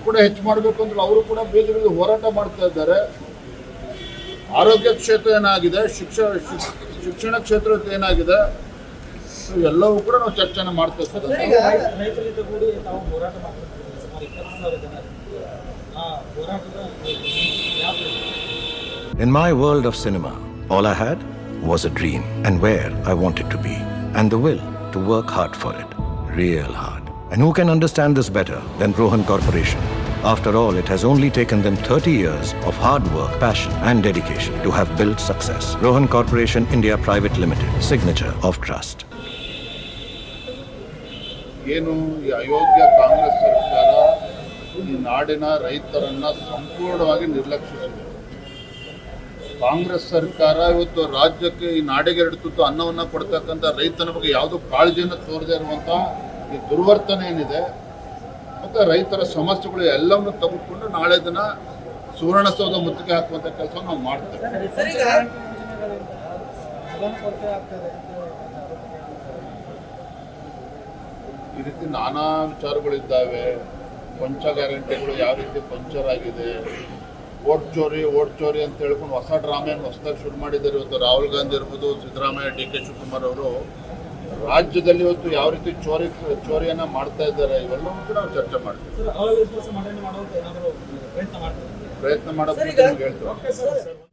ಕೂಡ ಹೆಚ್ಚು ಮಾಡಬೇಕು ಅಂದ್ರೆ ಅವರು ಕೂಡ ಬೀದಿಗಿಳಿದು ಹೋರಾಟ ಮಾಡ್ತಾ ಇದ್ದಾರೆ. ಆರೋಗ್ಯ ಕ್ಷೇತ್ರ ಏನಾಗಿದೆ, ಶಿಕ್ಷಣ ಕ್ಷೇತ್ರ ಏನಾಗಿದೆ, ಎಲ್ಲವೂ ಕೂಡ ನಾವು ಚರ್ಚೆ ಮಾಡ್ತಾ ಇದ್ದೀವಿ. In my world of cinema, all I had was a dream and where I wanted to be and the will to work hard for it, real hard. And who can understand this better than Rohan Corporation? After all, it has only taken them 30 years of hard work, passion and dedication to have built success. Rohan Corporation India Private Limited, signature of trust. ಏನು ಈ ಅಯೋಗ್ಯ ಕಾಂಗ್ರೆಸ್ ಸರ್ಕಾರ ಈ ನಾಡಿನ ರೈತರನ್ನ ಸಂಪೂರ್ಣವಾಗಿ ನಿರ್ಲಕ್ಷಿಸಿದೆ. ಕಾಂಗ್ರೆಸ್ ಸರ್ಕಾರ ಇವತ್ತು ರಾಜ್ಯಕ್ಕೆ ಈ ನಾಡಿಗೆ 2 ತುತ್ತು ಅನ್ನವನ್ನು ಕೊಡ್ತಕ್ಕಂಥ ರೈತನ ಬಗ್ಗೆ ಯಾವುದೋ ಕಾಳಜಿಯನ್ನು ತೋರದೇ ಇರುವಂಥ ಈ ದುರ್ವರ್ತನೆ ಏನಿದೆ, ಮತ್ತು ರೈತರ ಸಮಸ್ಯೆಗಳು ಎಲ್ಲವನ್ನು ತೆಗೆದುಕೊಂಡು ನಾಳೆ ದಿನ ಸುವರ್ಣಸೌಧ ಮುತ್ತಿಗೆ ಹಾಕುವಂಥ ಕೆಲಸ ನಾವು ಮಾಡ್ತೇವೆ. ಈ ರೀತಿ ನಾನಾ ವಿಚಾರಗಳಿದ್ದಾವೆ. ಪಂಚ ಗ್ಯಾರಂಟಿಗಳು ಯಾವ ರೀತಿ ಪಂಚರ್ ಆಗಿದೆ, ಓಟ್ ಚೋರಿ ಅಂತ ಹೇಳ್ಕೊಂಡು ಹೊಸ ಡ್ರಾಮೆಯನ್ನು ಹೊಸದಾಗಿ ಶುರು ಮಾಡಿದ್ದಾರೆ. ಇವತ್ತು ರಾಹುಲ್ ಗಾಂಧಿ ಇರ್ಬೋದು, ಸಿದ್ದರಾಮಯ್ಯ, ಡಿ.ಕೆ. ಶಿವಕುಮಾರ್ ಅವರು ರಾಜ್ಯದಲ್ಲಿ ಇವತ್ತು ಯಾವ ರೀತಿ ಚೋರಿಯನ್ನು ಮಾಡ್ತಾ ಇದ್ದಾರೆ, ಇವೆಲ್ಲವೂ ಕೂಡ ನಾವು ಚರ್ಚೆ ಮಾಡ್ತೀವಿ. ಪ್ರಯತ್ನ ಮಾಡೋ ಹೇಳ್ತೀವಿ.